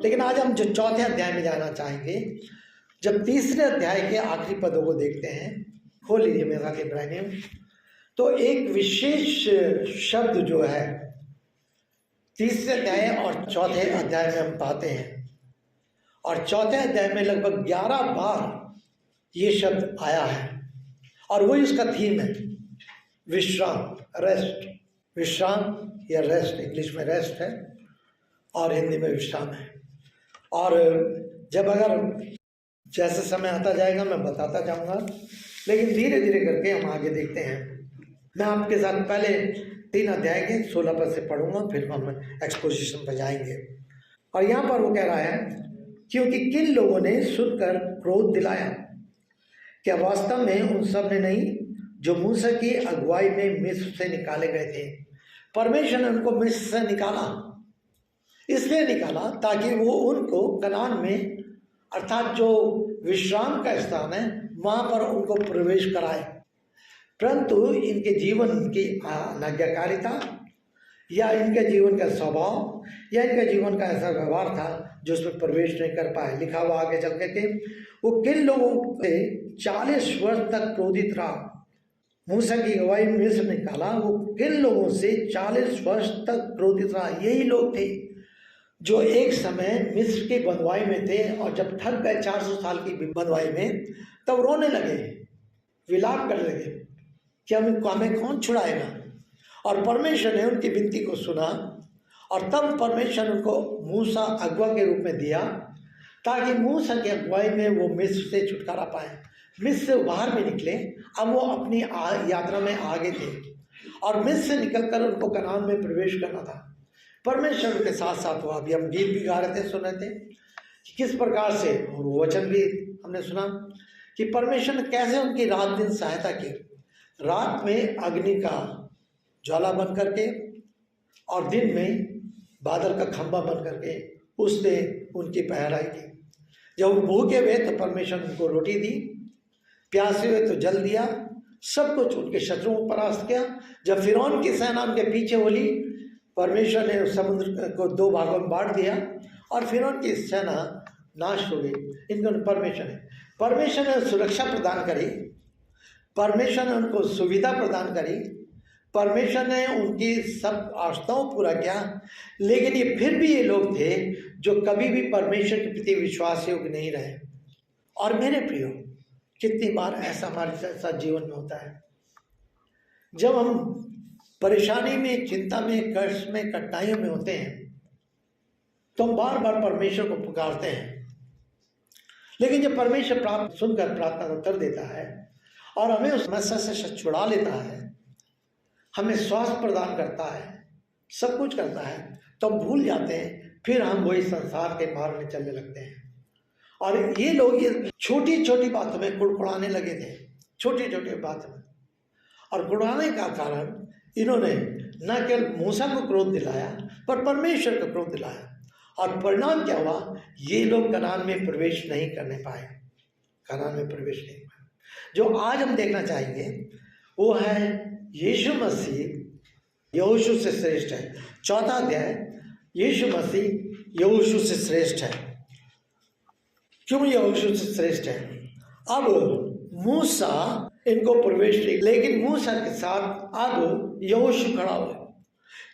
लेकिन आज हम जो चौथे अध्याय में जाना चाहेंगे, जब तीसरे अध्याय के आखिरी पदों को देखते हैं, खोल लीजिए मेरे साथ इब्रानियम, तो एक विशेष शब्द जो है तीसरे अध्याय और चौथे अध्याय में हम पाते हैं। और चौथे अध्याय में लगभग 11 बार ये शब्द आया है और वही उसका थीम है, विश्राम, रेस्ट। विश्राम या रेस्ट, इंग्लिश में रेस्ट है और हिंदी में विश्राम है। और जब अगर जैसे समय आता जाएगा मैं बताता जाऊंगा, लेकिन धीरे धीरे करके हम आगे देखते हैं। मैं आपके साथ पहले 3 अध्याय के 16 पद से पढ़ूंगा, फिर हम एक्सपोजिशन पर जाएंगे। और यहाँ पर वो कह रहा है, क्योंकि किन लोगों ने सुनकर क्रोध दिलाया, क्या वास्तव में उन सब ने नहीं जो मूसा की अगुवाई में मिस्र से निकाले गए थे। परमेश्वर ने उनको मिस्र से निकाला, इसलिए निकाला ताकि वो उनको कनान में, अर्थात जो विश्राम का स्थान है, वहाँ पर उनको प्रवेश कराए। परंतु इनके जीवन की अनाज्ञाकारिता या इनके जीवन का स्वभाव या इनके जीवन का ऐसा व्यवहार था जो उसमें प्रवेश नहीं कर पाए। लिखा हुआ आगे चल के, वो किन लोगों से 40 वर्ष तक क्रोधित रहा। मूसा की अगुवाई में मिस्र निकाला, वो किन लोगों से 40 वर्ष तक क्रोधित रहा। यही लोग थे जो एक समय मिस्र की बंधुआई में थे और जब थक गए 400 साल की बंधुआई में, तब रोने लगे, विलाप करने लगे कि हमें कौन छुड़ाएगा। और परमेश्वर ने उनकी विनती को सुना और तब परमेश्वर उनको मूसा अगुवा के रूप में दिया ताकि मूसा की अगुवाई में वो मिस्र से छुटकारा पाए। मिस्र से बाहर भी निकले, अब वो अपनी यात्रा में आगे थे और मिस्र से निकलकर उनको कनान में प्रवेश करना था। परमेश्वर के साथ साथ हुआ। अभी हम गीत भी गा रहे थे, सुन रहे थे कि किस प्रकार से, और वचन भी हमने सुना कि परमेश्वर ने कैसे उनकी रात दिन सहायता की। रात में अग्नि का ज्वाला बन करके और दिन में बादल का खंभा बन करके उसने उनकी पहराई की। जब वो भूखे हुए तो परमेश्वर ने उनको रोटी दी, प्यासे हुए तो जल दिया, सब कुछ उनके शत्रुओं को परास्त किया। जब फिरौन की सेना उनके पीछे बोली, परमेश्वर ने समुद्र को 2 भागों में बांट दिया और फिरौन की सेना नाश हो गई। इनको परमेश्वर ने सुरक्षा प्रदान करी, परमेश्वर ने उनको सुविधा प्रदान करी, परमेश्वर ने उनकी सब आशाओं पूरा किया। लेकिन ये फिर भी ये लोग थे जो कभी भी परमेश्वर के प्रति विश्वास योग्य नहीं रहे। और मेरे प्रियो, कितनी बार ऐसा हमारे साथ जीवन में होता है, जब हम परेशानी में, चिंता में, कष्ट में, कठिनाइयों में होते हैं तो हम बार बार परमेश्वर को पुकारते हैं। लेकिन जब परमेश्वर सुनकर प्रार्थना का उत्तर देता है और हमें उस समस्या से छुड़ा लेता है, हमें स्वास्थ्य प्रदान करता है, सब कुछ करता है, तो हम भूल जाते हैं, फिर हम वही संसार के मार्ग में चलने लगते हैं। और ये लोग ये छोटी छोटी बातों में कुड़कुड़ाने लगे थे, छोटी छोटी बातों में। और कुड़ाने का कारण इन्होंने न केवल मूसा को क्रोध दिलाया पर परमेश्वर को क्रोध दिलाया। और परिणाम क्या हुआ, ये लोग कनान में प्रवेश नहीं करने पाए, कनान में प्रवेश नहीं पाए। जो आज हम देखना चाहेंगे वो है यीशु मसीह यहोशू से श्रेष्ठ है। चौथा अध्याय, यीशु मसीह यहोशू से श्रेष्ठ है। क्यों यहोशू से श्रेष्ठ है? अब मूसा इनको प्रवेश नहीं, लेकिन मूसा के साथ अब यहोशू खड़ा हुआ।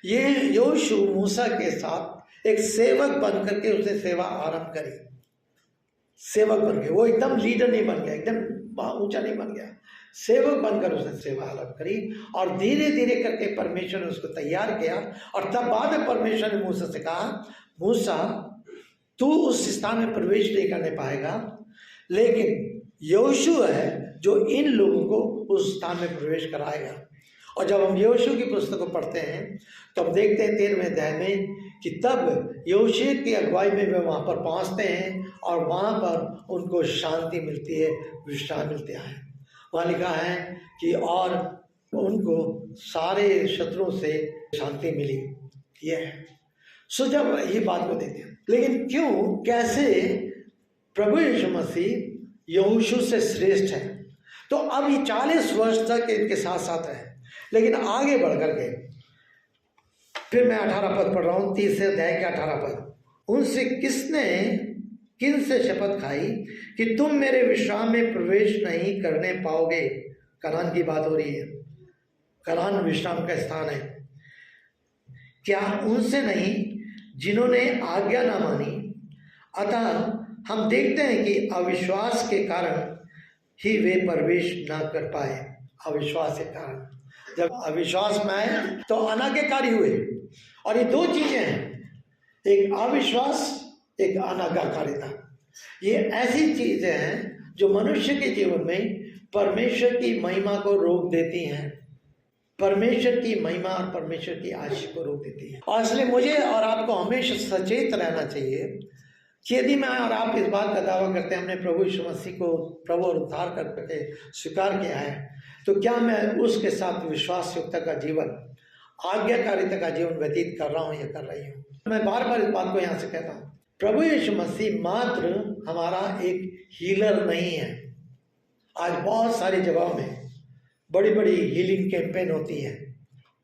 ये यहोशू मूसा के साथ एक सेवक बन करके उसने सेवा आरंभ करी। सेवक बन गए, वो एकदम लीडर नहीं बन गया, एकदम ऊंचा नहीं बन गया, सेवक बनकर उसने सेवा आरंभ करी। और धीरे धीरे करके परमेश्वर ने उसको तैयार किया। और तब बाद में परमेश्वर ने मूसा से कहा, मूसा तू उस स्थान में प्रवेश नहीं करने पाएगा, लेकिन यहोशू है जो इन लोगों को उस स्थान में प्रवेश कराएगा। और जब हम यहोशू की पुस्तक को पढ़ते हैं तो हम देखते हैं 13वें अध्याय में कि तब यहोशू की अगुवाई में वे वहाँ पर पहुँचते हैं और वहाँ पर उनको शांति मिलती है, विश्राम मिलते हैं। वहाँ लिखा है कि और उनको सारे शत्रुओं से शांति मिली। ये है। सो जब ये बात को देखते हैं, लेकिन क्यों, कैसे प्रभु यीशु मसीह यहोशू से श्रेष्ठ है? तो अब ये 40 वर्ष तक इनके साथ साथ रहे, लेकिन आगे बढ़ कर के फिर मैं 18 पद पढ़ रहा हूँ, 30 अध्याय के 18 पद। उनसे किसने किन से शपथ खाई कि तुम मेरे विश्राम में प्रवेश नहीं करने पाओगे? कनान की बात हो रही है, कनान विश्राम का स्थान है। क्या उनसे नहीं जिन्होंने आज्ञा ना मानी? अतः हम देखते हैं कि अविश्वास के कारण ही वे प्रवेश ना कर पाए। अविश्वास के कारण, जब अविश्वास में आए तो अनाज्ञाकारी हुए। और ये दो चीजें हैं, एक अविश्वास, एक अनाज्ञाकारिता। ये ऐसी चीजें हैं जो मनुष्य के जीवन में परमेश्वर की महिमा को रोक देती हैं, परमेश्वर की महिमा और परमेश्वर की आशीष को रोक देती है। और इसलिए मुझे और आपको हमेशा सचेत रहना चाहिए कि यदि मैं और आप इस बात का दावा करते हैं हमने प्रभु यीशु मसीह को प्रभु और उद्धार करके स्वीकार किया है, तो क्या मैं उसके साथ विश्वास युक्ता का जीवन, आज्ञाकारिता का जीवन व्यतीत कर रहा हूँ या कर रही हूँ? मैं बार बार इस बात को यहाँ से कहता हूँ, प्रभु यीशु मसीह मात्र हमारा एक हीलर नहीं है। आज बहुत सारी जगहों में बड़ी बड़ी हीलिंग कैंपेन होती है,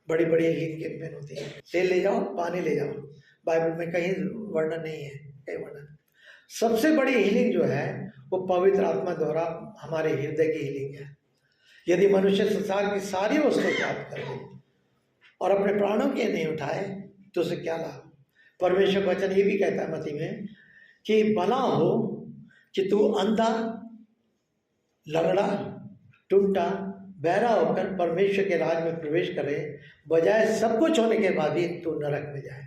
बड़ी बड़ी हीलिंग कैंपेन होती है, तेल ले जाओ, पानी ले जाओ। बाइबल में कहीं वर्णन नहीं है, कहीं वर्णन। सबसे बड़ी हीलिंग जो है वो पवित्र आत्मा द्वारा हमारे हृदय की हीलिंग है। यदि मनुष्य संसार की सारी वस्तु प्राप्त कर ले और अपने प्राणों के नहीं उठाए तो उसे क्या लाभ? परमेश्वर का वचन ये भी कहता है मसीह में कि भला हो कि तू अंधा, लंगड़ा, टुंटा, बहरा होकर परमेश्वर के राज में प्रवेश करे, बजाय सब कुछ होने के बाद भी तू नरक में जाए।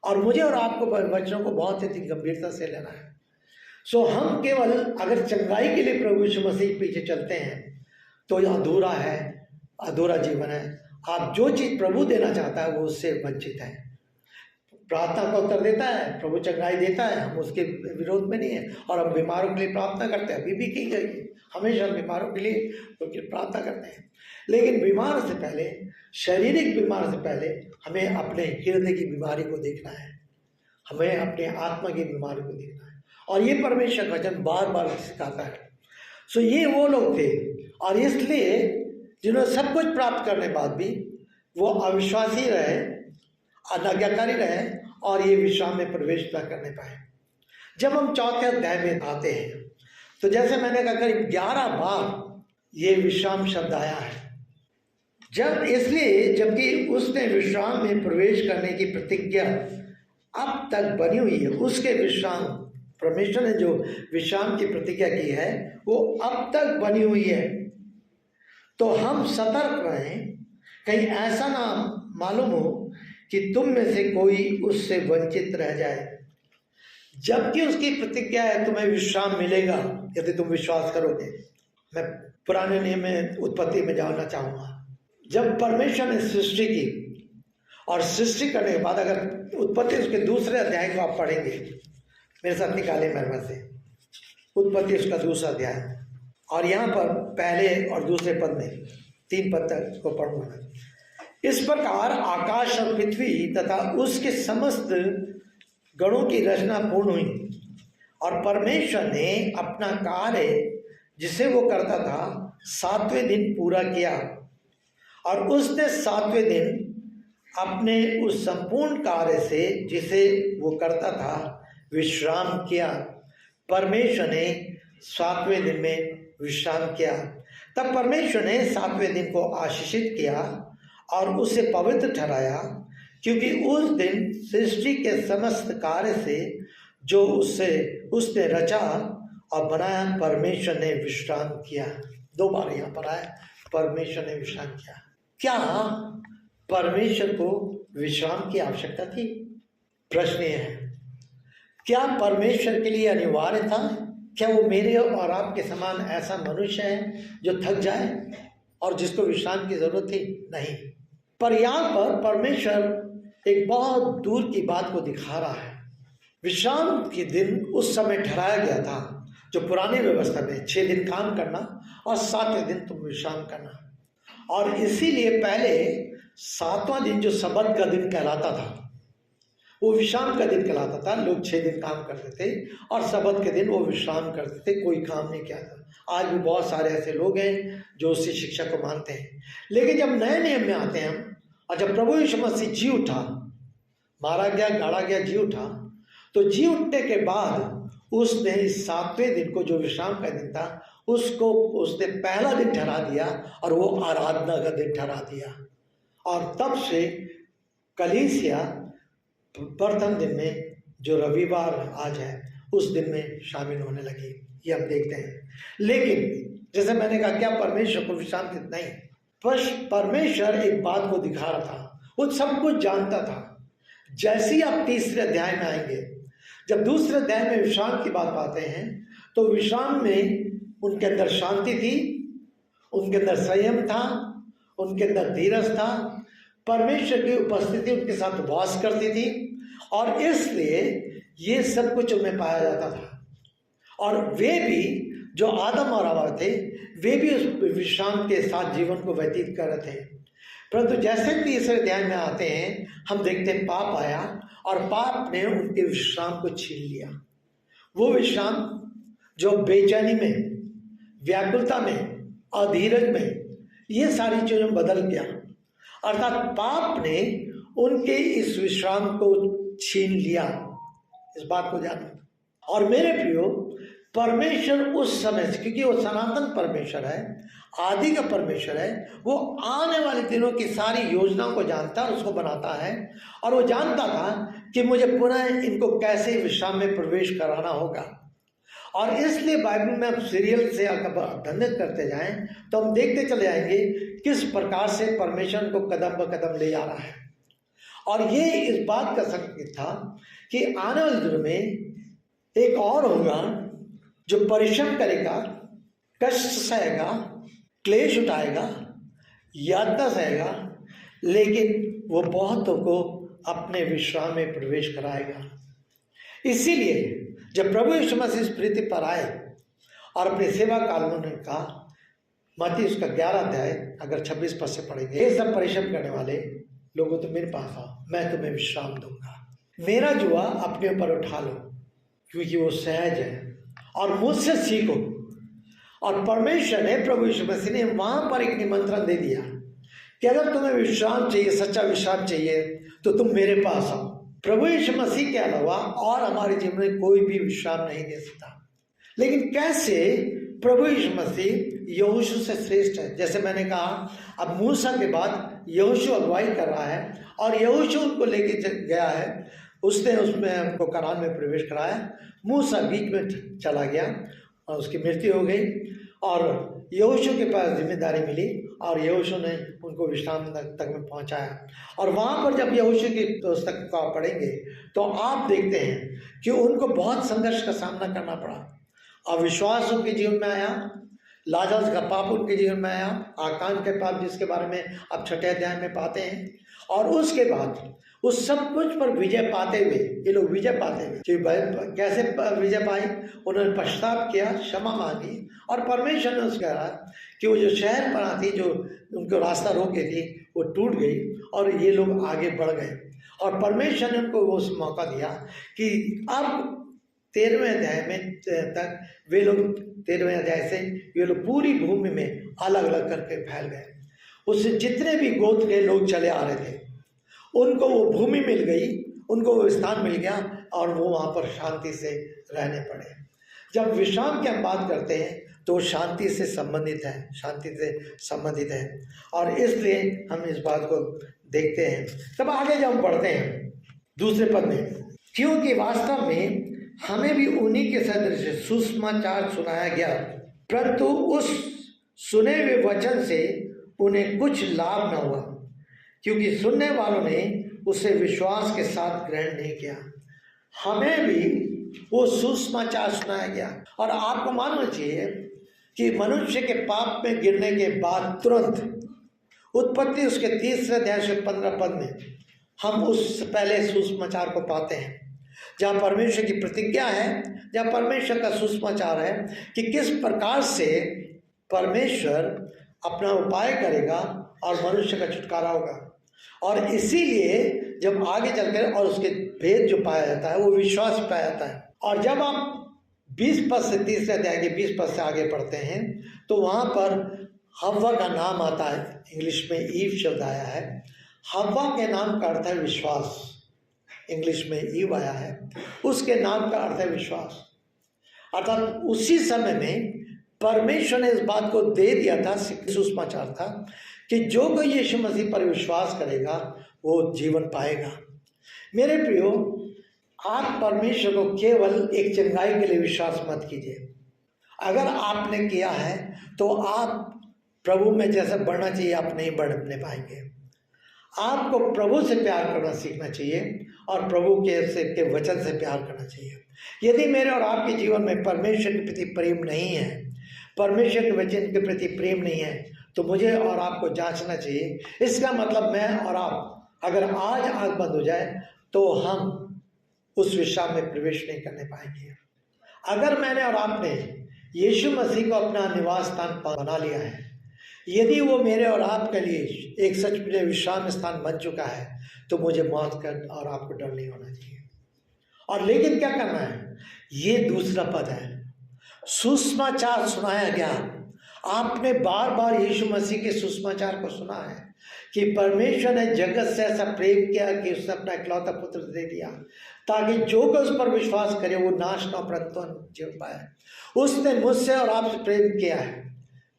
और मुझे और आपको वचनों को बहुत ही गंभीरता से लेना है। सो हम केवल अगर चंगाई के लिए प्रभु यीशु मसीह पीछे चलते हैं तो यह अधूरा है, अधूरा जीवन है। आप जो चीज़ प्रभु देना चाहता है वो उससे वंचित है। प्रार्थना का उत्तर देता है, प्रभु चंगाई देता है, हम उसके विरोध में नहीं है। और हम बीमारों के लिए प्रार्थना करते हैं, अभी भी की गई, हमेशा बीमारों के लिए प्रार्थना करते हैं। लेकिन बीमार से पहले, शारीरिक बीमार से पहले हमें अपने हृदय की बीमारी को देखना है, हमें अपने आत्मा की बीमारी को देखना है। और ये परमेश्वर वचन बार बार सिखाता है। सो ये वो लोग थे, और इसलिए जिन्होंने सब कुछ प्राप्त करने बाद भी वो अविश्वासी रहे, अनाज्ञाकारी रहे और ये विश्राम में प्रवेश न करने पाए। जब हम चौथे अध्याय में आते हैं तो जैसे मैंने कहा करीब 11 बार ये विश्राम शब्द आया है। जब इसलिए जबकि उसने विश्राम में प्रवेश करने की प्रतिज्ञा अब तक बनी हुई है, उसके विश्राम, परमेश्वर ने जो विश्राम की प्रतिज्ञा की है वो अब तक बनी हुई है, तो हम सतर्क रहें कहीं ऐसा ना मालूम हो कि तुम में से कोई उससे वंचित रह जाए। जबकि उसकी प्रतिज्ञा है तुम्हें विश्राम मिलेगा यदि तुम विश्वास करोगे। मैं पुराने नियम में उत्पत्ति में जाना चाहूँगा। जब परमेश्वर ने सृष्टि की और सृष्टि करने के बाद अगर उत्पत्ति उसके दूसरे अध्याय को आप पढ़ेंगे, मेरे साथ निकाले मेरे से उत्पत्ति उसका दूसरा अध्याय, और यहाँ पर पहले और दूसरे पद में 3 पद तक को पढ़ूंगा। इस प्रकार आकाश और पृथ्वी तथा उसके समस्त गणों की रचना पूर्ण हुई, और परमेश्वर ने अपना कार्य जिसे वो करता था 7वें दिन पूरा किया, और उसने 7वें दिन अपने उस संपूर्ण कार्य से जिसे वो करता था विश्राम किया। परमेश्वर ने 7वें दिन में विश्राम किया। तब परमेश्वर ने 7वें दिन को आशीषित किया और उसे पवित्र ठहराया, क्योंकि उस दिन सृष्टि के समस्त कार्य से जो उसने रचा और बनाया परमेश्वर ने विश्राम किया। 2 बार यहाँ पर आया परमेश्वर ने विश्राम किया। क्या परमेश्वर को विश्राम की आवश्यकता थी? प्रश्न यह है, क्या परमेश्वर के लिए अनिवार्य था? क्या वो मेरे और आपके समान ऐसा मनुष्य है जो थक जाए और जिसको विश्राम की जरूरत थी? नहीं। पर यहाँ पर परमेश्वर एक बहुत दूर की बात को दिखा रहा है। विश्राम के दिन उस समय ठहराया गया था जो पुरानी व्यवस्था में 6 दिन काम करना और 7वें दिन तुम विश्राम करना। और इसीलिए पहले 7वां दिन जो सबत का दिन कहलाता था वो विश्राम का दिन कहलाता था। लोग 6 दिन काम करते थे और सबत के दिन वो विश्राम करते थे, कोई काम नहीं किया था। आज भी बहुत सारे ऐसे लोग हैं जो उसी शिक्षा को मानते हैं। लेकिन जब नए नियम में आते हैं और जब प्रभु यीशु मसीह जी उठा, मारा गया, गाड़ा गया, जी उठा, तो जी उठने के बाद उसने इस 7वें दिन को, जो विश्राम का दिन था, उसको उसने पहला दिन ठहरा दिया और वो आराधना का दिन ठहरा दिया। और तब से कलीसिया प्रथम दिन में, जो रविवार आज है, उस दिन में शामिल होने लगी। ये हम देखते हैं। लेकिन जैसे मैंने कहा, क्या परमेश्वर को विश्राम की? नहीं, परमेश्वर एक बात को दिखा रहा था, वो सब कुछ जानता था। जैसे ही आप तीसरे अध्याय में आएंगे, जब दूसरे अध्याय में विश्राम की बात पाते हैं, तो विश्राम में उनके अंदर शांति थी, उनके अंदर संयम था, उनके अंदर धीरज था, परमेश्वर की उपस्थिति उनके साथ वास करती थी, और इसलिए ये सब कुछ उनमें पाया जाता था। और वे भी, जो आदम और हव्वा थे, वे भी उस विश्राम के साथ जीवन को व्यतीत कर रहे थे। परंतु जैसे तीसरे अध्याय में आते हैं, हम देखते हैं पाप आया और पाप ने उनके विश्राम को छीन लिया। वो विश्राम जो बेचैनी में, व्याकुलता में, अधीरज में, ये सारी चीज़ों में बदल गया। अर्थात पाप ने उनके इस विश्राम को छीन लिया। इस बात को जानो। और मेरे प्रियो, परमेश्वर उस समय से, क्योंकि वो सनातन परमेश्वर है, आदि का परमेश्वर है, वो आने वाले दिनों की सारी योजनाओं को जानता है और उसको बनाता है। और वो जानता था कि मुझे पुनः इनको कैसे विश्राम में प्रवेश कराना होगा। और इसलिए बाइबल में हम सीरियल से अगर अध्ययन करते जाएं, तो हम देखते चले जाएंगे किस प्रकार से परमेश्वर को कदम ब कदम ले जा रहा है। और ये इस बात का संकेत था कि आने वाले दिनों में एक और होगा जो परिश्रम करेगा, कष्ट सहेगा, क्लेश उठाएगा, यातना सहेगा, लेकिन वो बहुतों को अपने विश्राम में प्रवेश कराएगा। इसीलिए जब प्रभु यीशु मसीह इस पृथ्वी पर आए और अपनी सेवा काल में उन्होंने कहा, मत्ती उसका 11 अध्याय अगर 26 पद से पढ़ेंगे, ये सब परिश्रम करने वाले लोगों तो मेरे पास आओ, मैं तुम्हें विश्राम दूंगा। मेरा जुआ अपने ऊपर उठा लो, क्योंकि वो सहज है, और मुझसे सीखो। और परमेश्वर ने, प्रभु यीशु मसीह ने वहां पर एक निमंत्रण दे दिया कि अगर तुम्हें विश्राम चाहिए, सच्चा विश्राम चाहिए, तो तुम मेरे पास आओ। प्रभु यीशु मसीह के अलावा और हमारे जीवन में कोई भी विश्राम नहीं दे सकता। लेकिन कैसे प्रभु यीशु मसीह यहोशू से श्रेष्ठ है? जैसे मैंने कहा, अब मूसा के बाद यहोशू अगुवाई कर रहा है और यहोशू उनको लेके गया है, उसने उसमें उनको कनान में प्रवेश कराया। मूसा बीच में चला गया और उसकी मृत्यु हो गई, और यहोशू के पास जिम्मेदारी मिली और यहोशू ने उनको विश्राम तक में पहुंचाया। और वहाँ पर जब यहोशू की पुस्तक को आप पढ़ेंगे, तो आप देखते हैं कि उनको बहुत संघर्ष का सामना करना पड़ा। अविश्वास उनके जीवन में आया, लाजर का पाप उनके जीवन में आया, आकान के पाप जिसके बारे में अब 6ठे अध्याय में पाते हैं। और उसके बाद उस सब कुछ पर विजय पाते हुए, ये लोग विजय पाते हुए कि कैसे विजय पाई, उन्होंने पश्चाताप किया, क्षमा मांगी, और परमेश्वर ने उसका कहा कि वो जो शहर बना थी, जो उनको रास्ता रोक गई थी, वो टूट गई और ये लोग आगे बढ़ गए। और परमेश्वर ने उनको वो मौका दिया कि अब 13वें अध्याय में तक वे लोग, 13वें अध्याय से ये लोग पूरी भूमि में अलग अलग करके फैल गए। उससे जितने भी गोत्र के लोग चले आ रहे थे, उनको वो भूमि मिल गई, उनको वो स्थान मिल गया, और वो वहाँ पर शांति से रहने पड़े। जब विश्राम की हम बात करते हैं, तो शांति से संबंधित है, शांति से संबंधित है। और इसलिए हम इस बात को देखते हैं। तब आगे जब हम बढ़ते हैं दूसरे पद में, क्योंकि वास्तव में हमें भी उन्हीं के सदृश सुसमाचार सुनाया गया, परंतु उस सुने हुए वचन से उन्हें कुछ लाभ न हुआ, क्योंकि सुनने वालों ने उसे विश्वास के साथ ग्रहण नहीं किया। हमें भी वो सुसमाचार सुनाया गया। और आपको मालूम चाहिए कि मनुष्य के पाप में गिरने के बाद तुरंत उत्पत्ति उसके 3 अध्याय से 15 पद में हम उस पहले सुसमाचार को पाते हैं, जहाँ परमेश्वर की प्रतिज्ञा है, जहाँ परमेश्वर का सुसमाचार है कि किस प्रकार से परमेश्वर अपना उपाय करेगा और मनुष्य का छुटकारा होगा। और इसीलिए जब आगे चलकर और उसके भेद जो पाया जाता है, वो विश्वास पाया जाता है। और जब आप 20 पद से 3 अध्याय के 20 पद से आगे पढ़ते हैं, तो वहाँ पर हव्वा का नाम आता है। इंग्लिश में ईव शब्द आया है। हव्वा के नाम का अर्थ है विश्वास। इंग्लिश में ईव आया है, उसके नाम का अर्थ है विश्वास। अर्थात उसी समय में परमेश्वर ने इस बात को दे दिया था, सुसमाचार था कि जो कोई यीशु मसीह पर विश्वास करेगा वो जीवन पाएगा। मेरे प्रियो, आप परमेश्वर को केवल एक चंगाई के लिए विश्वास मत कीजिए। अगर आपने किया है तो आप प्रभु में जैसा बढ़ना चाहिए आप नहीं बढ़ने पाएंगे। आपको प्रभु से प्यार करना सीखना चाहिए और प्रभु के वचन से प्यार करना चाहिए। यदि मेरे और आपके जीवन में परमेश्वर के प्रति प्रेम नहीं है, परमेश्वर के वचन के प्रति प्रेम नहीं है, तो मुझे और आपको जांचना चाहिए। इसका मतलब मैं और आप अगर आज आंख बंद हो जाए तो हम उस विश्राम में प्रवेश नहीं करने पाएंगे। अगर मैंने और आपने यीशु मसीह को अपना निवास स्थान बना लिया है, यदि वो मेरे और आपके लिए एक सचमुच विश्राम स्थान बन चुका है, तो मुझे मौत का और आपको डर नहीं होना चाहिए। और लेकिन क्या करना है, ये दूसरा पद है, सुसमाचार सुनाया गया। आपने बार बार यीशु मसीह के सुसमाचार को सुना है कि परमेश्वर ने जगत से ऐसा प्रेम किया कि उसने अपना इकलौता पुत्र दे दिया ताकि जो कोई उस पर विश्वास करे वो नाश न परंतु जीवन पाए। उसने मुझसे और आपसे प्रेम किया है।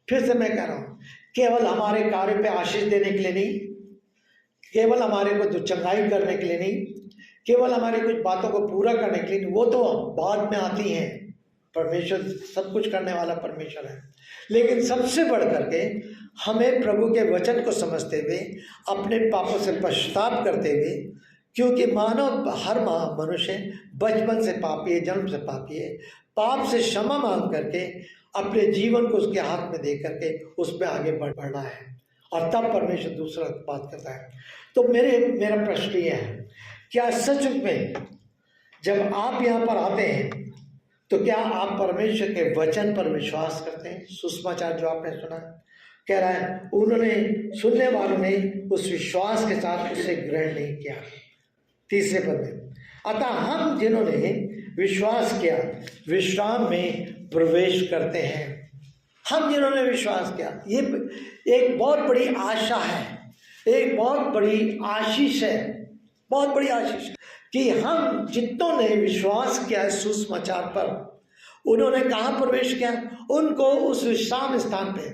फिर से मैं कह रहा हूँ, केवल हमारे कार्य पे आशीष देने के लिए नहीं, केवल हमारे को चंगाई करने के लिए नहीं, केवल हमारी कुछ बातों को पूरा करने के लिए नहीं, वो तो बाद में आती हैं। परमेश्वर सब कुछ करने वाला परमेश्वर है, लेकिन सबसे बढ़ करके हमें प्रभु के वचन को समझते हुए अपने पापों से पश्चाताप करते हुए, क्योंकि मानव हर मनुष्य बचपन से पापी है, जन्म से पापी है, पाप से क्षमा मांग करके अपने जीवन को उसके हाथ में दे करके उसमें आगे बढ़ना है, और तब परमेश्वर दूसरा बात करता है। तो मेरा प्रश्न ये है, क्या सच में जब आप यहाँ पर आते हैं तो क्या आप परमेश्वर के वचन पर विश्वास करते हैं? सुसमाचार जो आपने सुना कह रहा है, उन्होंने सुनने वालों ने उस विश्वास के साथ उसे ग्रहण नहीं किया। तीसरे पद में, अतः हम जिन्होंने विश्वास किया विश्राम में प्रवेश करते हैं। हम जिन्होंने विश्वास किया, ये एक बहुत बड़ी आशा है, एक बहुत बड़ी आशीष है, बहुत बड़ी आशीष कि हम जितनों ने विश्वास किया है सुसमाचार पर, उन्होंने कहाँ प्रवेश किया? उनको उस विश्राम स्थान पे,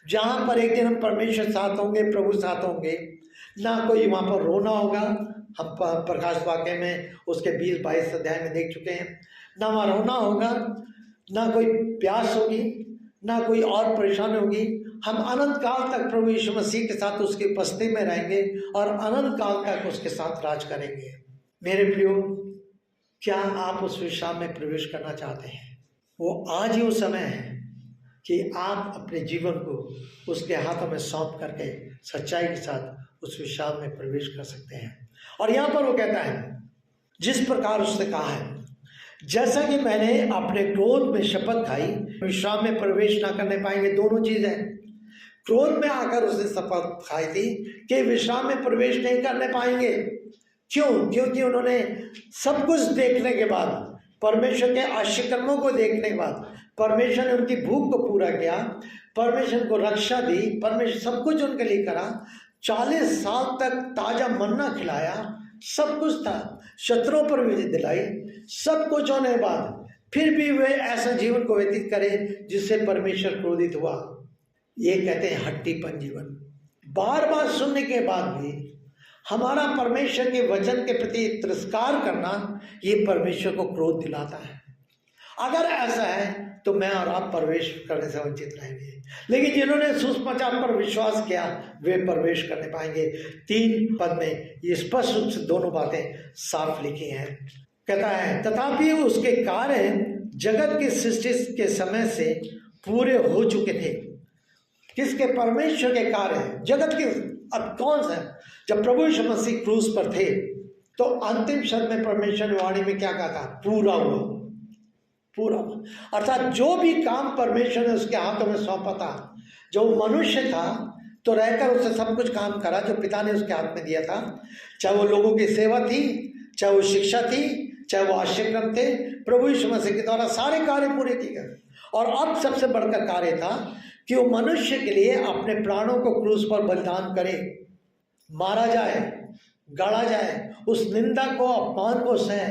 जहाँ पर एक दिन हम परमेश्वर साथ होंगे, प्रभु साथ होंगे। ना कोई वहाँ पर रोना होगा, हम प्रकाश वाक्य में उसके 20-22 अध्याय में देख चुके हैं। ना वहाँ रोना होगा, ना कोई प्यास होगी, ना कोई और परेशानी होगी। हम अनंत काल तक प्रभु यीशु मसीह के साथ उसकी उपस्थिति में रहेंगे और अनंत काल तक उसके साथ राज करेंगे। मेरे प्रियो, क्या आप उस विश्राम में प्रवेश करना चाहते हैं? वो आज ही वो समय है कि आप अपने जीवन को उसके हाथों में सौंप करके सच्चाई के साथ उस विश्राम में प्रवेश कर सकते हैं। और यहाँ पर वो कहता है, जिस प्रकार उसने कहा है, जैसा कि मैंने अपने क्रोध में शपथ खाई, विश्राम में प्रवेश ना करने पाएंगे। दोनों चीज़ है। क्रोध में आकर उसने शपथ खाई थी कि विश्राम में प्रवेश नहीं करने पाएंगे। क्यों? क्योंकि उन्होंने सब कुछ देखने के बाद, परमेश्वर के आश्चर्य कर्मों को देखने के बाद, परमेश्वर ने उनकी भूख को पूरा किया, परमेश्वर को रक्षा दी, परमेश्वर सब कुछ उनके लिए करा, 40 साल तक ताजा मन्ना खिलाया, सब कुछ था, शत्रुओं पर विजय दिलाई, सब कुछ होने के बाद फिर भी वे ऐसा जीवन को व्यतीत करें जिससे परमेश्वर क्रोधित हुआ। ये कहते हैं हट्टीपन जीवन। बार बार सुनने के बाद भी हमारा परमेश्वर के वचन के प्रति तिरस्कार करना, ये परमेश्वर को क्रोध दिलाता है। अगर ऐसा है तो मैं और आप प्रवेश करने से वंचित रहेंगे, लेकिन जिन्होंने सुसमाचार पर विश्वास किया वे प्रवेश करने पाएंगे। 3 पद में ये स्पष्ट रूप से दोनों बातें साफ लिखी हैं। कहता है, तथापि उसके कार्य जगत की सृष्टि के समय से पूरे हो चुके थे। किसके? परमेश्वर के कार्य जगत के। अब कौन सा? जब प्रभु यीशु मसीह क्रूस पर थे तो अंतिम शब्द में परमेश्वर ने वाणी में क्या कहा था? पूरा हुआ, पूरा हुआ। अर्थात जो भी काम परमेश्वर ने उसके हाथों में सौंपा था, जो मनुष्य था तो रहकर उसने सब कुछ काम करा जो पिता ने उसके हाथ में दिया था। चाहे वो लोगों की सेवा थी, चाहे वो शिक्षा थी, चाहे वो आश्चर्य थे, प्रभु यीशु मसीह के द्वारा सारे कार्य पूरे किए गए। और अब सबसे बढ़कर कार्य था कि वो मनुष्य के लिए अपने प्राणों को क्रूस पर बलिदान करे, मारा जाए, गाड़ा जाए, उस निंदा को, अपमान को सहे,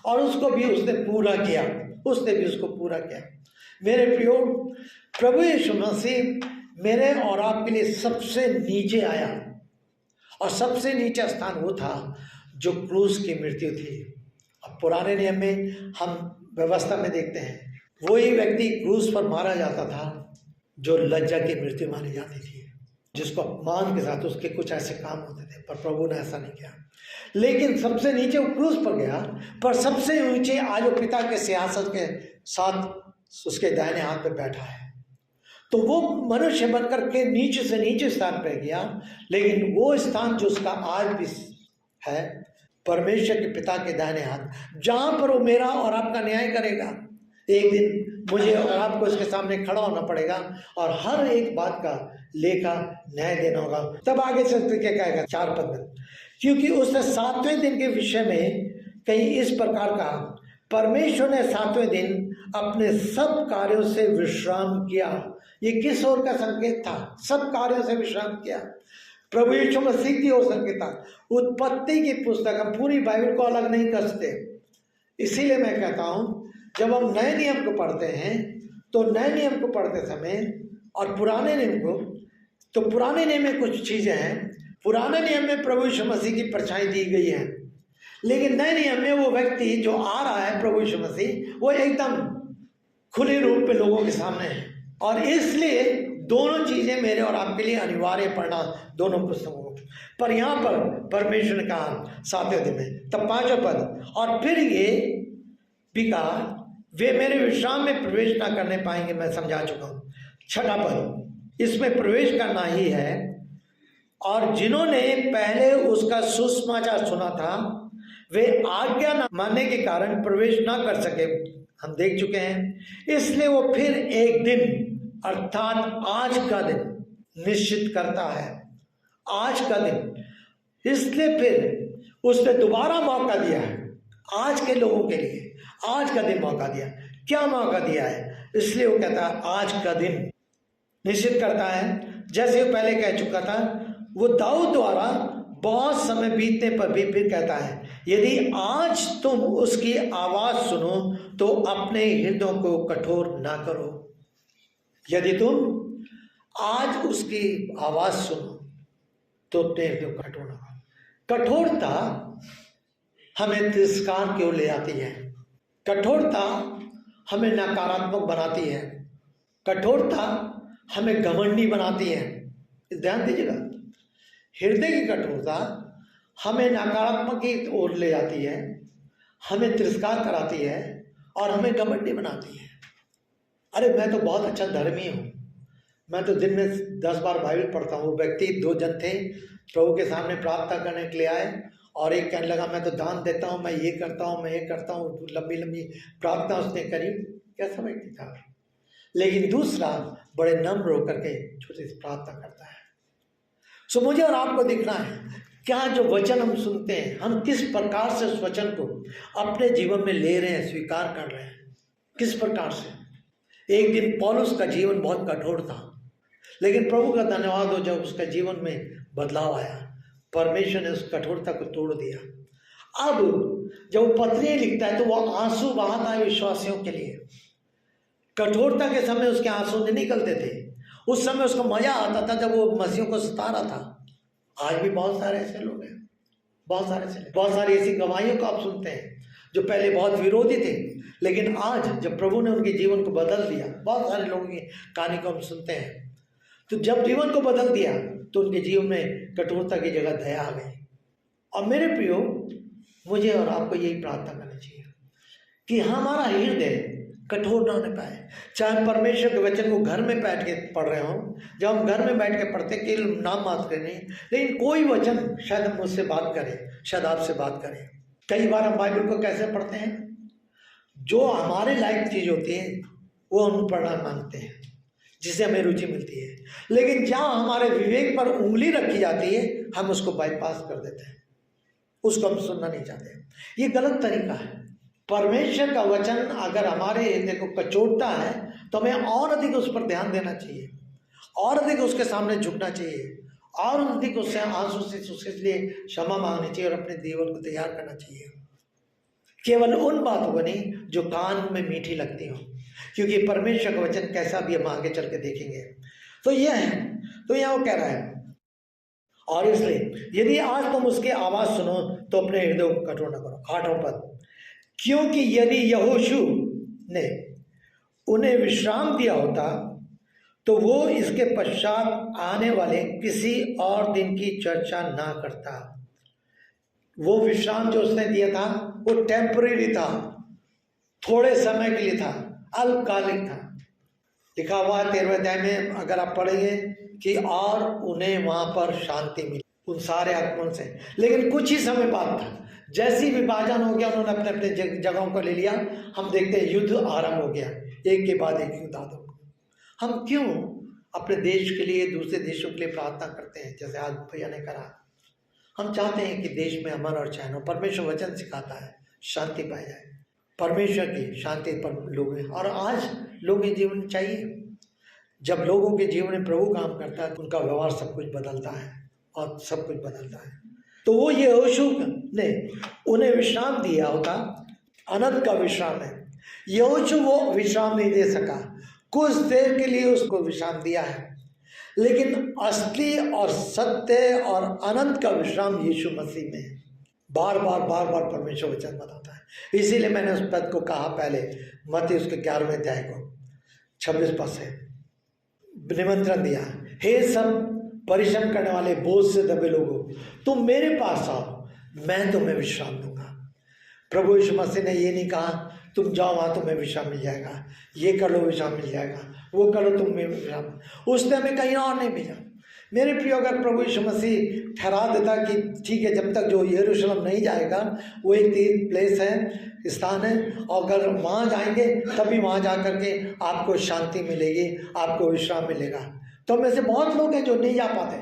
और उसको भी उसने पूरा किया, उसने भी उसको पूरा किया। मेरे प्रियो, प्रभु यीशु मसीह मेरे और आपके लिए सबसे नीचे आया, और सबसे नीचा स्थान वो था जो क्रूस की मृत्यु थी। अब पुराने नियम में हम व्यवस्था में देखते हैं, वही व्यक्ति क्रूस पर मारा जाता था जो लज्जा की मृत्यु मानी जाती थी, जिसको अपमान के साथ उसके कुछ ऐसे काम होते थे, पर प्रभु ने ऐसा नहीं किया। लेकिन सबसे नीचे वो क्रूस पर गया, पर सबसे ऊंचे आज वो पिता के सिंहासन के साथ उसके दाहिने हाथ पे बैठा है। तो वो मनुष्य बनकर के नीचे से नीचे स्थान पे गया, लेकिन वो स्थान जो उसका आज भी है, परमेश्वर के पिता के दाहिने हाथ, जहां पर वो मेरा और आपका न्याय करेगा। एक दिन मुझे और आपको इसके सामने खड़ा होना पड़ेगा और हर एक बात का लेखा न्याय देना होगा। तब आगे चल के क्या कहेगा 4 पद में, क्योंकि उसने 7वें दिन के विषय में कहीं इस प्रकार कहा, परमेश्वर ने 7वें दिन अपने सब कार्यों से विश्राम किया। ये किस ओर का संकेत था? सब कार्यों से विश्राम किया, प्रभु यीशु मसीह की ओर संकेत था। उत्पत्ति की पुस्तक, हम पूरी बाइबल को अलग नहीं कर सकते। इसीलिए मैं कहता हूं, जब हम नए नियम को पढ़ते हैं तो नए नियम को पढ़ते समय और पुराने नियम को, तो पुराने नियम में कुछ चीजें हैं, पुराने नियम में प्रभु यीशु मसीह की परछाई दी गई है, लेकिन नए नियम में वो व्यक्ति जो आ रहा है प्रभु यीशु मसीह, वो एकदम खुले रूप पे लोगों के सामने है। और इसलिए दोनों चीजें मेरे और आपके लिए अनिवार्य पढ़ना, दोनों पुस्तकों को। पर यहाँ पर परमेश्वर ने कहा 7वें दिन में, तब 5वां पद, और फिर ये भी कहा, वे मेरे विश्राम में प्रवेश ना करने पाएंगे। मैं समझा चुका हूँ। 6वां पद, इसमें प्रवेश करना ही है, और जिन्होंने पहले उसका सुसमाचार सुना था वे आज्ञा न मानने के कारण प्रवेश ना कर सके, हम देख चुके हैं। इसलिए वो फिर एक दिन अर्थात आज का दिन निश्चित करता है, आज का दिन। इसलिए फिर उसने दोबारा मौका दिया है आज के लोगों के लिए, आज का दिन मौका दिया। क्या मौका दिया है? इसलिए वो कहता है आज का दिन निश्चित करता है। जैसे वो पहले कह चुका था, वो दाऊद द्वारा बहुत समय बीतने पर भी फिर कहता है, यदि आज तुम उसकी आवाज सुनो तो अपने हृदयों को कठोर ना करो। यदि तुम आज उसकी आवाज सुनो तो अपने हृदयों को कठोर ना करो। कठोरता हमें तिरस्कार की ओर ले आती है, कठोरता हमें नकारात्मक बनाती है, कठोरता हमें घमंडी बनाती है। ध्यान दीजिएगा, हृदय की कठोरता हमें नकारात्मक की ओर ले जाती है, हमें तिरस्कार कराती है और हमें घमंडी बनाती है। अरे मैं तो बहुत अच्छा धर्मी हूँ, मैं तो दिन में 10 बार बाइबल पढ़ता हूँ। व्यक्ति 2 जन थे, प्रभु के सामने प्रार्थना करने के लिए आए, और एक कहने लगा मैं तो दान देता हूँ, मैं ये करता हूँ, मैं ये करता हूँ। लंबी लंबी प्रार्थना उसने करी, कैसा व्यक्ति था। लेकिन दूसरा बड़े नम्र होकर के छोटी सी प्रार्थना करता है। सो मुझे और आपको देखना है, क्या जो वचन हम सुनते हैं, हम किस प्रकार से उस वचन को अपने जीवन में ले रहे हैं, स्वीकार कर रहे हैं, किस प्रकार से। एक दिन पौलुस का जीवन बहुत कठोर था, लेकिन प्रभु का धन्यवाद हो, जब उसका जीवन में बदलाव आया, परमेश्वर ने उस कठोरता को तोड़ दिया। अब जब वो पत्रियां लिखता है तो वो आंसू बहाता है विश्वासियों के लिए। कठोरता के समय उसके आंसू नहीं निकलते थे, उस समय उसको मजा आता था जब वो मसीहों को सता रहा था। आज भी बहुत सारे ऐसे लोग हैं, बहुत सारी ऐसी गवाहियों को आप सुनते हैं जो पहले बहुत विरोधी थे, लेकिन आज जब प्रभु ने उनके जीवन को बदल दिया, बहुत सारे लोगों की कहानी को हम सुनते हैं, तो जब जीवन को बदल दिया तो उनके जीवन में कठोरता की जगह दया आ गई। और मेरे प्रियो, मुझे और आपको यही प्रार्थना करनी चाहिए कि हमारा हृदय कठोर ना होने पाए। चाहे परमेश्वर के वचन को घर में बैठ के पढ़ रहे हो, जब हम घर में बैठ के पढ़ते केवल नाम मात्र नहीं, लेकिन कोई वचन शायद हम मुझसे बात करें, शायद आपसे बात करें। कई बार हम बाइबल को कैसे पढ़ते हैं, जो हमारे लायक चीज होती है वो हम पढ़ना मांगते हैं, जिससे हमें रुचि मिलती है, लेकिन जहाँ हमारे विवेक पर उंगली रखी जाती है हम उसको बाईपास कर देते हैं, उसको हम सुनना नहीं चाहते। ये गलत तरीका है। परमेश्वर का वचन अगर हमारे हृदय को कचोटता है तो हमें और अधिक उस पर ध्यान देना चाहिए, और अधिक उसके सामने झुकना चाहिए, और अधिक उससे आंसू से उसके लिए क्षमा मांगनी चाहिए और अपने जीवन को तैयार करना चाहिए। केवल उन बातों को नहीं जो कान में मीठी लगती हो, क्योंकि परमेश्वर का वचन कैसा भी हम आगे चल के देखेंगे। तो यह है, तो यहाँ वो कह रहा है, और इसलिए यदि आज तुम उसकी आवाज सुनो तो अपने हृदय को कठोर न करो। 8वां पद, क्योंकि यदि यहोशू ने उन्हें विश्राम दिया होता तो वो इसके पश्चात आने वाले किसी और दिन की चर्चा ना करता। वो विश्राम जो उसने दिया था वो टेम्परेरी था, थोड़े समय के लिए था, अल्पकालिक था। लिखा हुआ 13वें अध्याय में अगर आप पढ़ेंगे कि और उन्हें वहां पर शांति मिली उन सारे आत्माओं से, लेकिन कुछ ही समय बाद था। जैसी विभाजन हो गया, उन्होंने अपने अपने जगहों को ले लिया। हम देखते हैं युद्ध आरंभ हो गया, एक के बाद एक युद्ध आरंभ। हम क्यों अपने देश के लिए, दूसरे देशों के लिए प्रार्थना करते हैं, जैसे आज भैया ने करा। हम चाहते हैं कि देश में अमन और चैन हो। परमेश्वर वचन सिखाता है शांति पाई जाए, परमेश्वर की शांति पर लोग हैं। और आज लोगों के जीवन चाहिए, जब लोगों के जीवन में प्रभु काम करता है तो उनका व्यवहार सब कुछ बदलता है और सब कुछ बदलता है। तो वो यहोशू ने उन्हें विश्राम दिया होता, अनंत का विश्राम है। यहोशू वो विश्राम नहीं दे सका, कुछ देर के लिए उसको विश्राम दिया है, लेकिन असली और सत्य और अनंत का विश्राम यीशु मसीह में है। बार बार परमेश्वर वचन बताता है। इसीलिए मैंने उस पद को कहा पहले, मत्ती उसके 11वें अध्याय को 26 पद से निमंत्रण दिया, हे सब परिश्रम करने वाले बोझ से दबे लोगों, तुम मेरे पास आओ, मैं तुम्हें विश्राम दूंगा। प्रभु यीशु मसीह ने ये नहीं कहा तुम जाओ वहाँ तुम्हें विश्राम मिल जाएगा, ये कर लो विश्राम मिल जाएगा, वो करो तुम्हें विश्राम। उसने हमें कहीं और नहीं भेजा। मेरे प्रिय, अगर प्रभु यीशु मसीह ठहरा देता कि ठीक है, जब तक जो यरूशलेम नहीं जाएगा, वो एक तीर्थ प्लेस है, स्थान है, और अगर वहाँ जाएंगे तभी वहाँ जा करके आपको शांति मिलेगी, आपको विश्राम मिलेगा। तो में से बहुत लोग हैं जो नहीं जा पाते,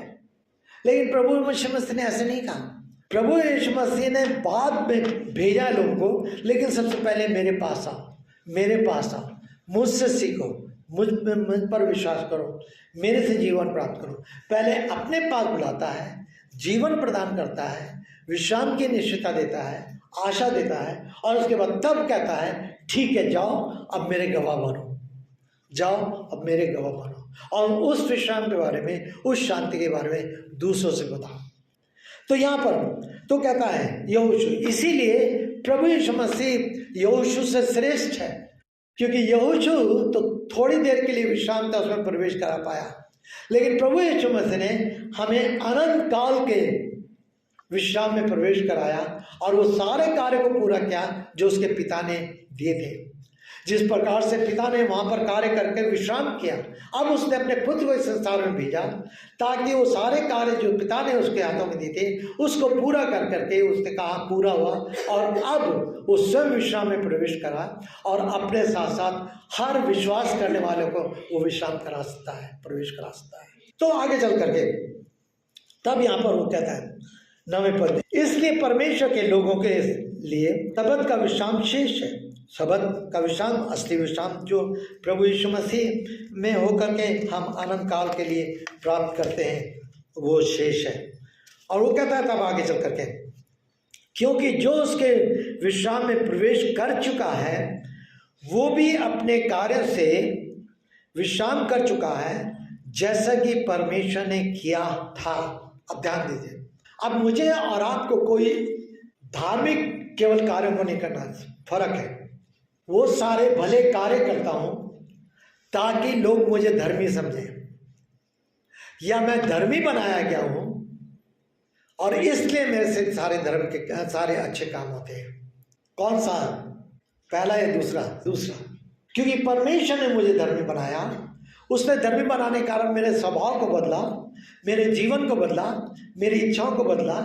लेकिन प्रभु यीशु मसीह ने ऐसे नहीं कहा। प्रभु यीशु मसीह ने बाद में भेजा लोगों को, लेकिन सबसे पहले मेरे पास आओ, मेरे पास आओ, मुझसे सीखो, मुझ पर विश्वास करो, मेरे से जीवन प्राप्त करो। पहले अपने पास बुलाता है, जीवन प्रदान करता है, विश्राम की निश्चितता देता है, आशा देता है, और उसके बाद तब कहता है ठीक है, जाओ अब मेरे गवाह बनो, जाओ अब मेरे गवाह बनो, और उस विश्राम के बारे में, उस शांति के बारे में दूसरों से बताओ। तो यहाँ पर तो कहता है यहोशू, इसीलिए प्रभु यीशु मसीह यहोशू से श्रेष्ठ है, क्योंकि यहोशू तो थोड़ी देर के लिए विश्राम था, उसमें प्रवेश करा पाया, लेकिन प्रभु यीशु मसीह ने हमें अनंत काल के विश्राम में प्रवेश कराया, और वो सारे कार्य को पूरा किया जो उसके पिता ने दिए थे। जिस प्रकार से पिता ने वहां पर कार्य करके विश्राम किया, अब उसने अपने पुत्र को इस संसार में भेजा ताकि वो सारे कार्य जो पिता ने उसके हाथों में दिए थे उसको पूरा कर करके, उसने कहा पूरा हुआ, और अब वो स्वयं विश्राम में प्रवेश करा, और अपने साथ साथ हर विश्वास करने वालों को वो विश्राम करा सकता है, प्रवेश करा सकता है। तो आगे चल करके तब यहाँ पर वो कहता है 9वें पद में, इसलिए परमेश्वर के लोगों के लिए सब्त का विश्राम शेष है। सब्त का विश्राम, असली विश्राम जो प्रभु यीशु मसीह में होकर के हम अनंत काल के लिए प्राप्त करते हैं, वो शेष है। और वो कहता है तब आगे चल करके, क्योंकि जो उसके विश्राम में प्रवेश कर चुका है वो भी अपने कार्य से विश्राम कर चुका है, जैसा कि परमेश्वर ने किया था। अब ध्यान दीजिए, अब मुझे और आपको कोई धार्मिक केवल कार्यों को नहीं करना, फर्क है। वो सारे भले कार्य करता हूं ताकि लोग मुझे धर्मी समझें, या मैं धर्मी बनाया गया हूं और इसलिए मेरे से सारे धर्म के सारे अच्छे काम होते हैं। कौन सा, पहला या दूसरा? दूसरा, क्योंकि परमेश्वर ने मुझे धर्मी बनाया, उसने धर्मी बनाने के कारण मेरे स्वभाव को बदला, मेरे जीवन को बदला, मेरी इच्छाओं को बदला।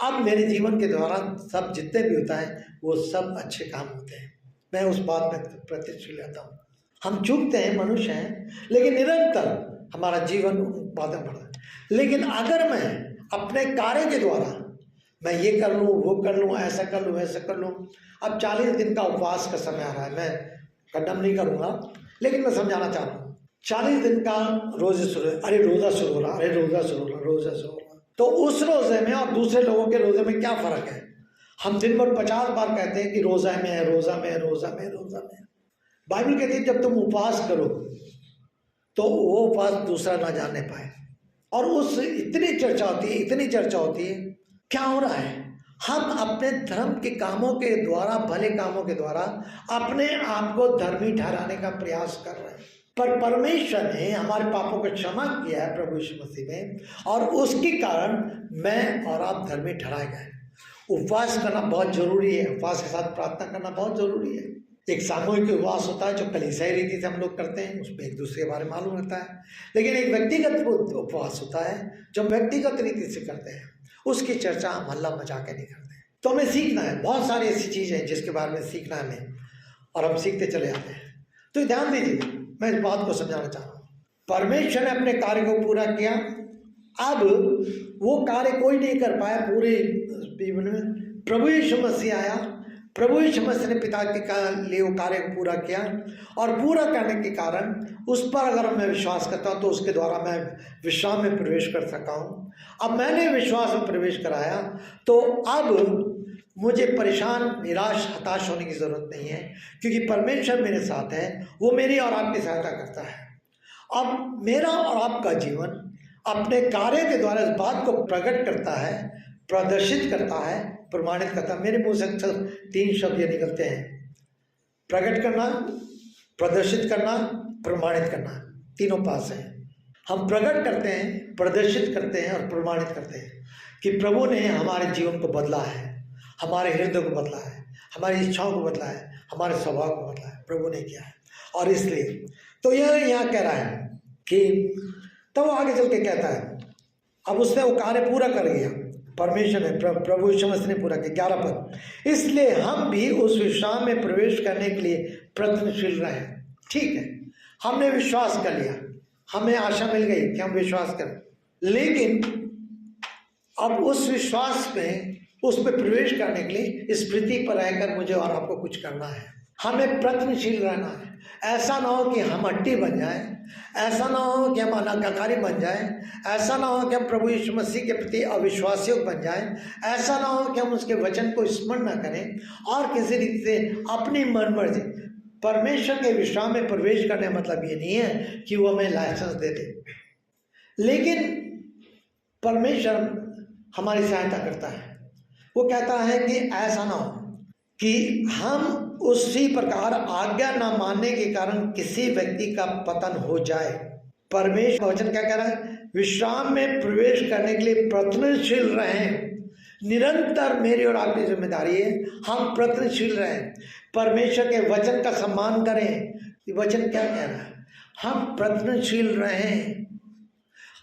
अब मेरे जीवन के दौरान सब जितने भी होता है वो सब अच्छे काम होते हैं। मैं उस बात में प्रतिष्ठित लेता हूँ। हम चूकते हैं, मनुष्य हैं, लेकिन निरंतर हमारा जीवन बातें बढ़ता है। लेकिन अगर मैं अपने कार्य के द्वारा मैं ये कर लूँ, वो कर लूँ, ऐसा कर लूँ, वैसा कर लूँ। अब 40 दिन का उपवास का समय आ रहा है, मैं खंडन नहीं करूँगा, लेकिन मैं समझाना चाह रहा हूँ। 40 दिन का रोजे शुरू, अरे रोजा शुरू हो रहा, अरे रोजा शुरू हो रहा, रोजा शुरू हो रहा। तो उस रोजे में और दूसरे लोगों के रोजे में क्या फर्क है? हम दिन भर 50 बार कहते हैं कि रोजा में है, रोजा में है, रोजा में है, रोजा में है। बाइबल कहती है जब तुम उपवास करो तो वो उपवास दूसरा ना जाने पाए। और उस इतनी चर्चा होती है, इतनी चर्चा होती है, क्या हो रहा है? हम अपने धर्म के कामों के द्वारा, भले कामों के द्वारा अपने आप को धर्मी ठहराने का प्रयास कर रहे हैं। पर परमेश्वर ने हमारे पापों को क्षमा किया है प्रभु यीशु मसीह में, और उसके कारण मैं और आप धर्मी ठहराए गए। उपवास करना बहुत जरूरी है, उपवास के साथ प्रार्थना करना बहुत जरूरी है। एक सामूहिक उपवास होता है जो कलीसियाई रीति से हम लोग करते हैं, उसमें एक दूसरे के बारे में मालूम रहता है। लेकिन एक व्यक्तिगत उपवास होता है जो व्यक्तिगत रीति से करते हैं, उसकी चर्चा हम हल्ला मचा के नहीं करते। तो हमें सीखना है, बहुत सारी ऐसी चीज़ें हैं जिसके बारे में सीखना है हमें, और हम सीखते चले आते हैं। तो ध्यान दीजिए, मैं इस बात को समझाना चाह रहा हूँ। परमेश्वर ने अपने कार्य को पूरा किया, अब वो कार्य कोई नहीं कर पाया पूरे जीवन में। प्रभु यीशु मसीह आया, प्रभु यीशु मसीह ने पिता के लिए वो कार्य को पूरा किया, और पूरा करने के कारण उस पर अगर मैं विश्वास करता हूँ तो उसके द्वारा मैं विश्राम में प्रवेश कर सका हूँ। अब मैंने विश्वास में प्रवेश कराया तो अब मुझे परेशान, निराश, हताश होने की ज़रूरत नहीं है, क्योंकि परमेश्वर मेरे साथ है, वो मेरी और आपकी सहायता करता है। अब मेरा और आपका जीवन अपने कार्य के द्वारा इस बात को प्रकट करता है, प्रदर्शित करता है, प्रमाणित करता है। मेरे मुंह से अक्सर 3 शब्द ये निकलते हैं, प्रकट करना, प्रदर्शित करना, प्रमाणित करना। तीनों पास हैं। हम प्रकट करते हैं, प्रदर्शित करते हैं और प्रमाणित करते हैं कि प्रभु ने हमारे जीवन को बदला है, हमारे हृदय को बदला है, हमारी इच्छाओं को बदला है, हमारे स्वभाव को बदला है, प्रभु ने किया है। और इसलिए तो यह यहाँ कह रहा है कि तो वो आगे चल के कहता है, अब उसने वो कार्य पूरा कर दिया, परमेश्वर ने, प्रभु यीशु मसीह ने पूरा किया। 11 पद, इसलिए हम भी उस विश्राम में प्रवेश करने के लिए प्रयत्नशील रहे। ठीक है, हमने विश्वास कर लिया, हमें आशा मिल गई कि हम विश्वास करें, लेकिन अब उस विश्वास में, उस पर प्रवेश करने के लिए इस पृथ्वी पर रहकर मुझे और आपको कुछ करना है। हमें प्रयत्नशील रहना है। ऐसा ना हो कि हम हट्टी बन जाएं, ऐसा ना हो कि हम अनाकारी बन जाएं, ऐसा ना हो कि हम प्रभु यीशु मसीह के प्रति अविश्वासी बन जाएं, ऐसा ना हो कि हम उसके वचन को स्मरण न करें और किसी रीति से अपनी मन मर्जी। परमेश्वर के विश्राम में प्रवेश करने का मतलब ये नहीं है कि वो हमें लाइसेंस दे दे, लेकिन परमेश्वर हमारी सहायता करता है। वो कहता है कि ऐसा ना हो कि हम उसी प्रकार आज्ञा न मानने के कारण किसी व्यक्ति का पतन हो जाए। परमेश्वर का वचन क्या कह रहा है? विश्राम में प्रवेश करने के लिए प्रयत्नशील रहें। निरंतर मेरी और आपकी जिम्मेदारी है, हम प्रयत्नशील रहें, परमेश्वर के वचन का सम्मान करें। ये वचन क्या कह रहा है? हम प्रयत्नशील रहें।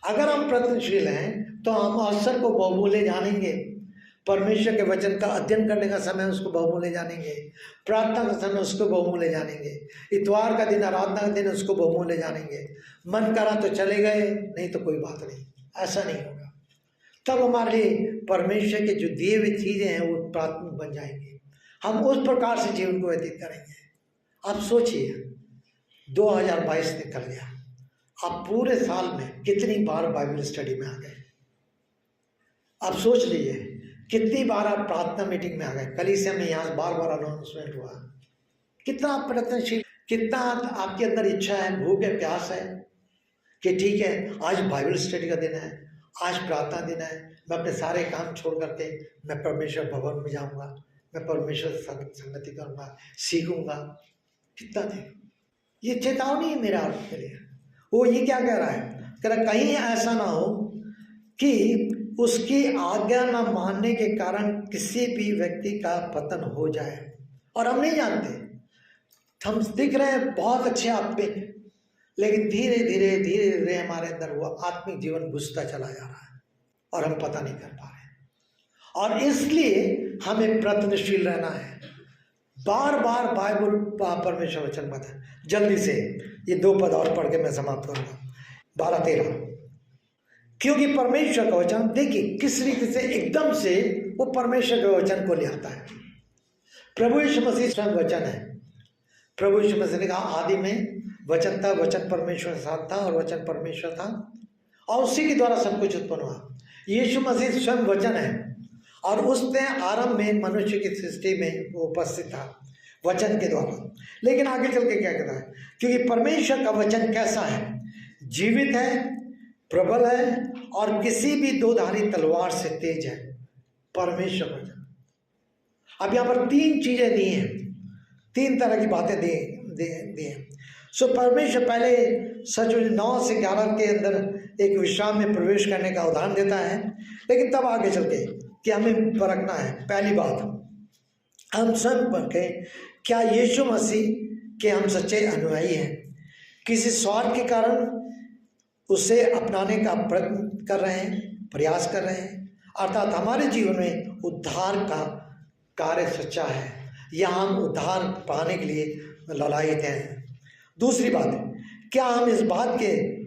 अगर हम प्रयत्नशील हैं तो हम अवसर को बहुमूल्य जानेंगे। परमेश्वर के वचन का अध्ययन करने का समय उसको बहुमूल्य जानेंगे, प्रार्थना का समय उसको बहुमूल्य जानेंगे, इतवार का दिन, आराधना का दिन उसको बहुमूल्य जानेंगे। मन करा तो चले गए, नहीं तो कोई बात नहीं, ऐसा नहीं होगा। तब हमारे लिए परमेश्वर के जो दिए हुए चीज़ें हैं वो प्राथमिक बन जाएंगे। हम उस प्रकार से जीवन को व्यतीत करेंगे। आप सोचिए, 2022 निकल गया, आप पूरे साल में कितनी बार बाइबल स्टडी में आ गए? आप सोच लीजिए कितनी बार आप प्रार्थना मीटिंग में आ गए। कलीसिया में यहाँ बार बार अनाउंसमेंट हुआ। कितना आप प्रयत्नशील, कितना आपके अंदर इच्छा है, भूख है, प्यास है कि ठीक है आज बाइबल स्टडी का दिन है, आज प्रार्थना दिन है, मैं अपने सारे काम छोड़ करके मैं परमेश्वर भवन में जाऊंगा, मैं परमेश्वर संगति करूँगा, सीखूंगा। कितना थे, ये चेतावनी है मेरा आपके लिए। वो ये क्या कह रहा है? कह रहा कहीं ऐसा ना हो कि उसकी आज्ञा न मानने के कारण किसी भी व्यक्ति का पतन हो जाए। और हम नहीं जानते, हम दिख रहे हैं बहुत अच्छे आत्मिक, लेकिन धीरे धीरे धीरे धीरे हमारे अंदर वो आत्मिक जीवन घुसता चला जा रहा है और हम पता नहीं कर पा रहे। और इसलिए हमें प्रयत्नशील रहना है। बार बार बाइबल परमेश्वर वचन मत है। जल्दी से ये 2 पद और पढ़ के मैं समाप्त करूँगा, 12-13। क्योंकि परमेश्वर का वचन, देखिए किस रीति से एकदम से वो परमेश्वर के वचन को ले आता है। प्रभु यीशु मसीह स्वयं वचन है। प्रभु यीशु मसीह ने कहा आदि में वचन था, वचन परमेश्वर के साथ था और वचन परमेश्वर था और उसी के द्वारा सब कुछ उत्पन्न हुआ। यीशु मसीह स्वयं वचन है और उसने आरंभ में मनुष्य की सृष्टि में वो उपस्थित था वचन के द्वारा। लेकिन आगे चल के क्या कहता है, क्योंकि परमेश्वर का वचन कैसा है, जीवित है, प्रबल है और किसी भी दोधारी तलवार से तेज है। परमेश्वर वचन। अब यहाँ पर तीन चीजें दी हैं, तीन तरह की बातें दी हैं। सो परमेश्वर पहले सच 9 से 11 के अंदर एक विश्राम में प्रवेश करने का उदाहरण देता है, लेकिन तब आगे चल के कि हमें परखना है। पहली बात हम स्वयं परखें, क्या यीशु मसीह के हम सच्चे अनुयायी हैं? किसी स्वार्थ के कारण उसे अपनाने का प्रयत्न कर रहे हैं, प्रयास कर रहे हैं, अर्थात हमारे जीवन में उद्धार का कार्य सच्चा है या हम उद्धार पाने के लिए ललायित हैं। दूसरी बात, क्या हम इस बात के